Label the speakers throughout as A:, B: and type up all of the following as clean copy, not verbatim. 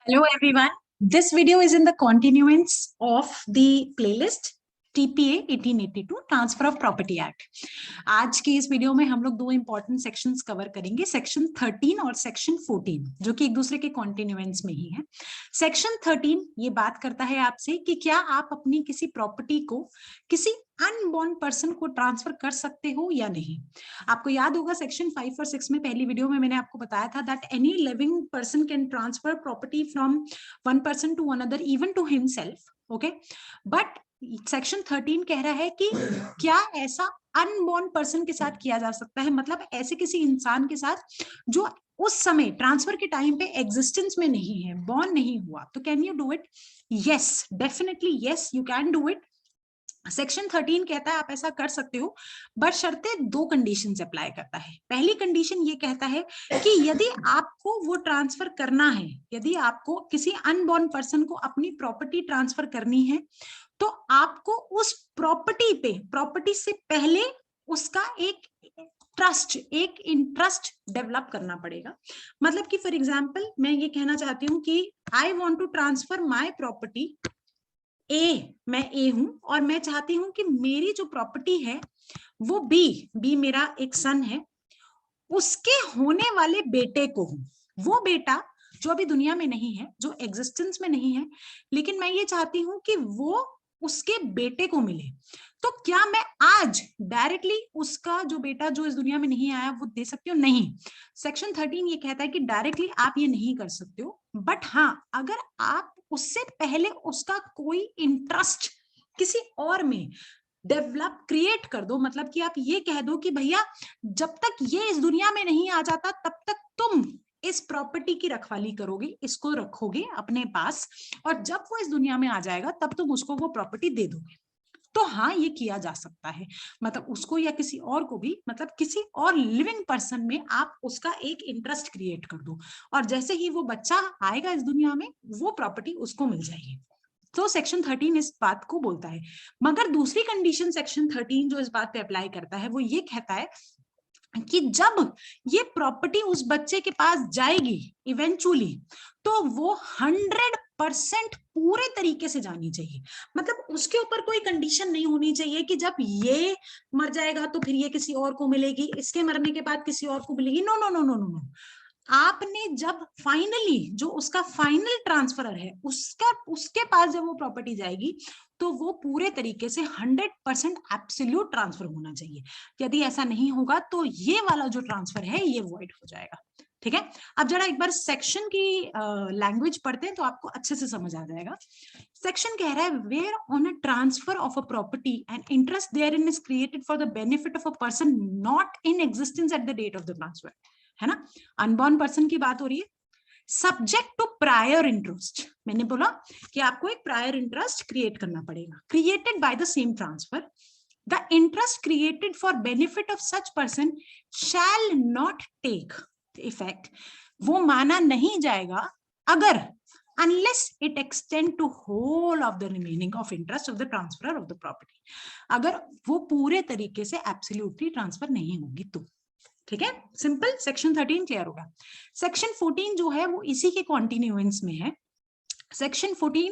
A: Hello everyone. This video is in the continuance of the playlist TPA 1882 transfer of property act. आज की इस video में हम लोग दो इंपॉर्टेंट सेक्शंस कवर करेंगे, सेक्शन 13 और सेक्शन 14, जो कि एक दूसरे के कॉन्टिन्यूएंस में ही है। सेक्शन 13 ये बात करता है आपसे कि क्या आप अपनी किसी प्रॉपर्टी को किसी अनबॉर्न पर्सन को ट्रांसफर कर सकते हो या नहीं। आपको याद होगा सेक्शन 5 और 6 में पहली वीडियो में मैंने आपको बताया था that any living person can transfer property from one person to another even to himself, okay. But section 13 कह रहा है कि क्या ऐसा अनबॉर्न पर्सन के साथ किया जा सकता है, मतलब ऐसे किसी इंसान के साथ जो उस समय ट्रांसफर के टाइम पे एग्जिस्टेंस में नहीं है, बॉर्न नहीं हुआ। तो can you do it? Yes, definitely yes, you can do it. Section 13 कहता है आप ऐसा कर सकते हो, बट शर्ते दो कंडीशंस अप्लाई करता है। पहली कंडीशन ये कहता है कि यदि आपको वो ट्रांसफर करना है, यदि आपको किसी अनबॉर्न पर्सन को अपनी प्रॉपर्टी ट्रांसफर करनी है, तो आपको उस प्रॉपर्टी पे, प्रॉपर्टी से पहले उसका एक ट्रस्ट, एक इंटरेस्ट डेवलप करना पड़ेगा। मतलब कि फॉर एग्जांपल मैं ये कहना चाहती हूँ कि I want to transfer my property uh, मैं ए हूं और मैं चाहती हूं कि मेरी जो प्रॉपर्टी है वो बी मेरा एक सन है, उसके होने वाले बेटे को हूं। वो बेटा जो अभी दुनिया में नहीं है, जो एग्जिस्टेंस में नहीं है, लेकिन मैं ये चाहती हूं कि वो उसके बेटे को मिले। तो क्या मैं आज डायरेक्टली उसका जो बेटा जो इस दुनिया में नहीं आया वो दे सकती हूँ? नहीं। सेक्शन 13 ये कहता है कि डायरेक्टली आप ये नहीं कर सकते हो, बट हाँ, अगर आप उससे पहले उसका कोई इंटरेस्ट किसी और में डेवलप क्रिएट कर दो, मतलब कि आप ये कह दो कि भैया जब तक ये इस दुनिया में नहीं आ जाता तब तक तुम इस प्रॉपर्टी की रखवाली करोगे, इसको रखोगे अपने पास, और जब वो इस दुनिया में आ जाएगा तब तुम उसको वो प्रॉपर्टी दे दोगे। तो हाँ, ये किया जा सकता है, मतलब उसको या किसी और को भी, मतलब किसी और लिविंग पर्सन में आप उसका एक इंटरेस्ट क्रिएट कर दो, और जैसे ही वो बच्चा आएगा इस दुनिया में वो प्रॉपर्टी उसको मिल जाएगी। तो सेक्शन 13 इस बात को बोलता है। मगर दूसरी कंडीशन सेक्शन 13 जो इस बात पे अप्लाई करता है वो ये कहता है कि जब ये प्रॉपर्टी उस बच्चे के पास जाएगी इवेंचुअली, तो वो 100% पूरे तरीके से जानी चाहिए। मतलब उसके ऊपर कोई कंडीशन नहीं होनी चाहिए कि जब ये मर जाएगा तो फिर ये किसी और को मिलेगी, इसके मरने के बाद किसी और को मिलेगी। No no no no no no. आपने जब फाइनली जो उसका फाइनल ट्रांसफरर है उसका, उसके पास जब वो प्रॉपर्टी जाएगी तो वो पूरे तरीके से 100% एब्सोल्यूट ट्रांसफर होना चाहिए। यदि ऐसा नहीं होगा तो ये वाला जो ट्रांसफर है ये वॉइड हो जाएगा। ठीक है, अब जरा एक बार सेक्शन की लैंग्वेज पढ़ते हैं तो आपको अच्छे से समझ आ जाएगा। सेक्शन कह रहा है where on a transfer of a property and interest therein is created for the benefit of a person not in existence at the date of the transfer, है ना, अनबॉर्न पर्सन की बात हो रही है। सब्जेक्ट टू प्रायर इंटरेस्ट, मैंने बोला कि आपको एक प्रायर इंटरेस्ट क्रिएट करना पड़ेगा, created by the same transfer. The interest created for benefit of such person shall not take effect, वो माना नहीं जाएगा अगर unless it extend to whole of the remaining of interest of the transferor of the property, अगर वो पूरे तरीके से एब्सोल्युटली ट्रांसफर नहीं होगी तो। ठीक है, सिंपल, सेक्शन 13 क्लियर होगा। सेक्शन 14 जो है वो इसी के कॉन्टिन्यूएंस में है। सेक्शन 14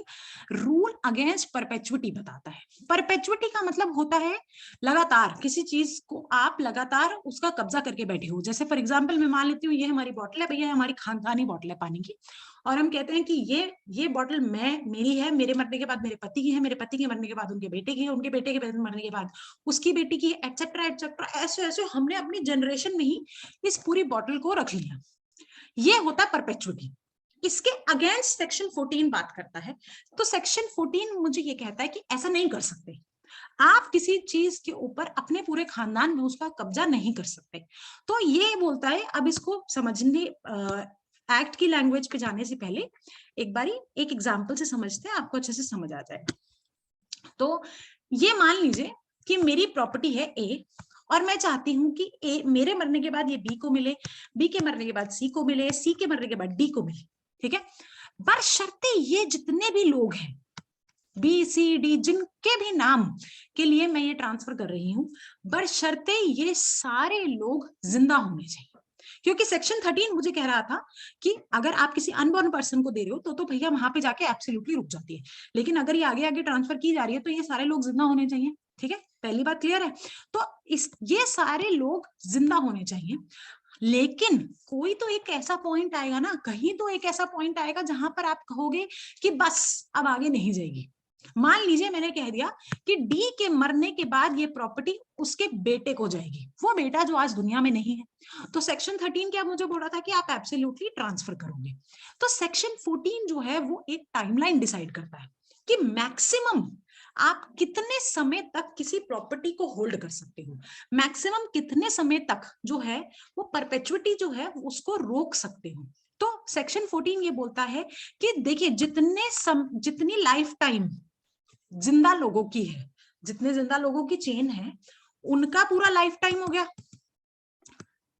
A: रूल अगेंस्ट परपेचुइटी बताता है। परपेचुइटी का मतलब होता है लगातार किसी चीज को आप लगातार उसका कब्जा करके बैठे हो। जैसे फॉर एग्जांपल मैं मान लेती हूँ ये हमारी बॉटल है भैया, हमारी खानदानी बॉटल है पानी की, और हम कहते हैं कि ये बॉटल मेरी है, मेरे मरने के बाद मेरे पति की है, मेरे पति के मरने के बाद उनके बेटे की है, उनके बेटे के मरने के बाद उसकी बेटी की, एक्सेट्रा एक्सेट्रा, ऐसे ऐसे हमने अपनी जनरेशन में ही इस पूरी बॉटल को रख लिया। ये होता है परपेचुइटी। इसके अगेंस्ट सेक्शन 14 बात करता है। तो सेक्शन 14 मुझे ये कहता है कि ऐसा नहीं कर सकते, आप किसी चीज के ऊपर अपने पूरे खानदान में उसका कब्जा नहीं कर सकते। तो ये बोलता है, अब इसको समझने एक्ट की लैंग्वेज पे जाने से पहले एक बारी एक एग्जांपल से समझते हैं, आपको अच्छे से समझ आ जाएगा। तो ये मान लीजिए कि मेरी प्रॉपर्टी है ए, और मैं चाहती हूं कि ए मेरे मरने के बाद ये बी को मिले, बी के मरने के बाद सी को मिले, सी के मरने के बाद डी को मिले। ठीक है, बशर्ते ये जितने भी लोग हैं बी सी डी, जिनके भी नाम के लिए मैं ये ट्रांसफर कर रही हूं, बशर्ते ये सारे लोग जिंदा होने चाहिए। क्योंकि सेक्शन 13 मुझे कह रहा था कि अगर आप किसी अनबॉर्न पर्सन को दे रहे हो तो भैया वहां पे जाके एब्सोल्युटली रुक जाती है, लेकिन अगर ये आगे आगे ट्रांसफर की जा रही है तो ये सारे लोग जिंदा होने चाहिए। ठीक है, पहली बात क्लियर है। तो ये सारे लोग जिंदा होने चाहिए, लेकिन कोई तो एक ऐसा पॉइंट आएगा ना, कहीं तो एक ऐसा पॉइंट आएगा जहां पर आप कहोगे कि बस अब आगे नहीं जाएगी। मान लीजिए मैंने कह दिया कि डी के मरने के बाद ये प्रॉपर्टी उसके बेटे को जाएगी, वो बेटा जो आज दुनिया में नहीं है, तो सेक्शन 13 क्या मुझे बोल रहा था कि आप एब्सोल्युटली ट्रांसफर करोगे। तो सेक्शन 14 जो है वो एक टाइमलाइन डिसाइड करता है कि मैक्सिमम आप कितने समय तक किसी प्रॉपर्टी को होल्ड कर सकते हो, मैक्सिमम कितने समय तक जो है वो परपेचुइटी जो है उसको रोक सकते हो। तो सेक्शन 14 ये बोलता है कि देखिए जितनी लाइफ टाइम जिंदा लोगों की है, जितने जिंदा लोगों की चेन है उनका पूरा लाइफ टाइम हो गया,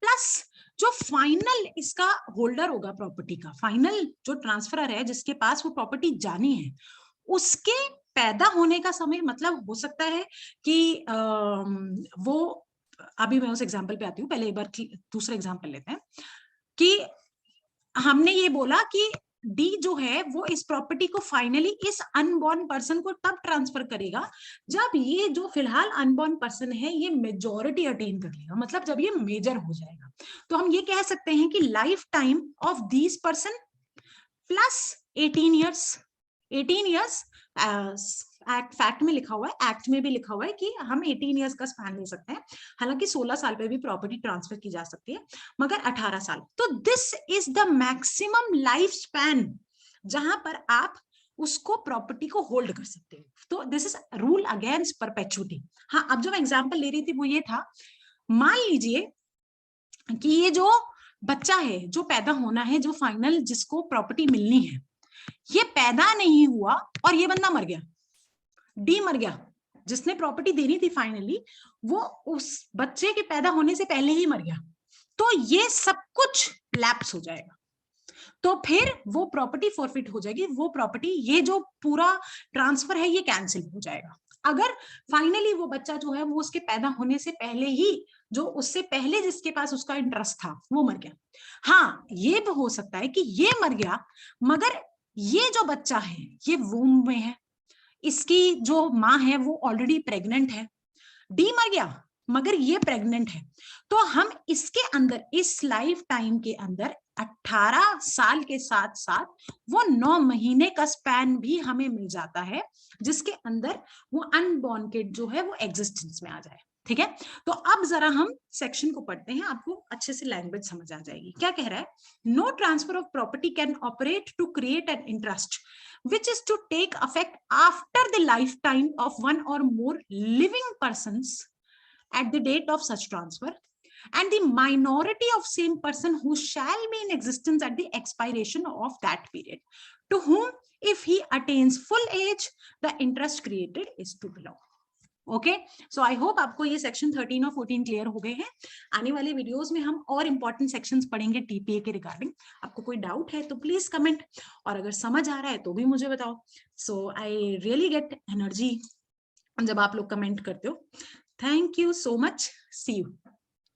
A: प्लस जो फाइनल इसका होल्डर होगा प्रॉपर्टी का, फाइनल जो ट्रांसफरर है जिसके पास वो प्रॉपर्टी जानी है, उसके पैदा होने का समय, मतलब हो सकता है कि वो, अभी मैं उस एग्जांपल पे आती हूँ, पहले एक बार दूसरा एग्जांपल लेते हैं कि हमने ये बोला कि डी जो है वो इस प्रॉपर्टी को फाइनली इस अनबॉर्न पर्सन को तब ट्रांसफर करेगा जब ये जो फिलहाल अनबॉर्न पर्सन है ये मेजॉरिटी अटेन कर लेगा, मतलब जब ये मेजर हो जाएगा। तो हम ये कह सकते हैं कि life time of this person plus 18 years. 18 years fact में लिखा हुआ है, एक्ट में भी लिखा हुआ है कि हम 18 ईयर्स का स्पैन ले सकते हैं, हालांकि 16 साल पे भी प्रॉपर्टी ट्रांसफर की जा सकती है, मगर 18 साल। तो this is the maximum life span जहां पर आप उसको प्रॉपर्टी को होल्ड कर सकते हो। तो this is rule against perpetuity. हाँ, अब जो मैं एग्जांपल ले रही थी वो ये था, मान लीजिए कि ये जो बच्चा है जो पैदा होना है, जो फाइनल जिसको प्रॉपर्टी मिलनी है, ये पैदा नहीं हुआ और ये बंदा मर गया, डी मर गया, जिसने प्रॉपर्टी देनी थी फाइनली वो उस बच्चे के पैदा होने से पहले ही मर गया, तो ये सब कुछ लैप्स हो जाएगा, तो फिर वो प्रॉपर्टी फॉरफिट हो जाएगी, वो प्रॉपर्टी, ये जो पूरा ट्रांसफर है ये कैंसिल हो जाएगा। अगर फाइनली वो बच्चा जो है वो उसके पैदा होने से पहले ही, जो उससे पहले जिसके पास उसका इंटरेस्ट था वो मर गया। हाँ, ये भी हो सकता है कि ये मर गया मगर ये जो बच्चा है ये वूम में है, इसकी जो माँ है वो ऑलरेडी प्रेग्नेंट है, डी मर गया मगर ये प्रेग्नेंट है, तो हम इसके अंदर इस लाइफ टाइम के अंदर 18 साल के साथ साथ वो 9 महीने का स्पैन भी हमें मिल जाता है जिसके अंदर वो अनबॉर्न किड जो है वो एग्जिस्टेंस में आ जाए। ठीक है, तो अब जरा हम सेक्शन को पढ़ते हैं, आपको अच्छे से लैंग्वेज समझ आ जाएगी। क्या कह रहा है? No transfer of property can operate to create an interest which is to take effect after the lifetime of one or more living persons at the date of such transfer, and the minority of same person who shall be in existence at the expiration of that period, to whom if he attains full age the interest created is to belong. Okay, so I hope आपको ये section 13 और 14 clear हो गए हैं। आने वाले videos में हम और इंपॉर्टेंट सेक्शंस पढ़ेंगे टीपीए के रिगार्डिंग। आपको कोई डाउट है तो प्लीज कमेंट, और अगर समझ आ रहा है तो भी मुझे बताओ। So I really get energy जब आप लोग कमेंट करते हो। Thank you so much, see you.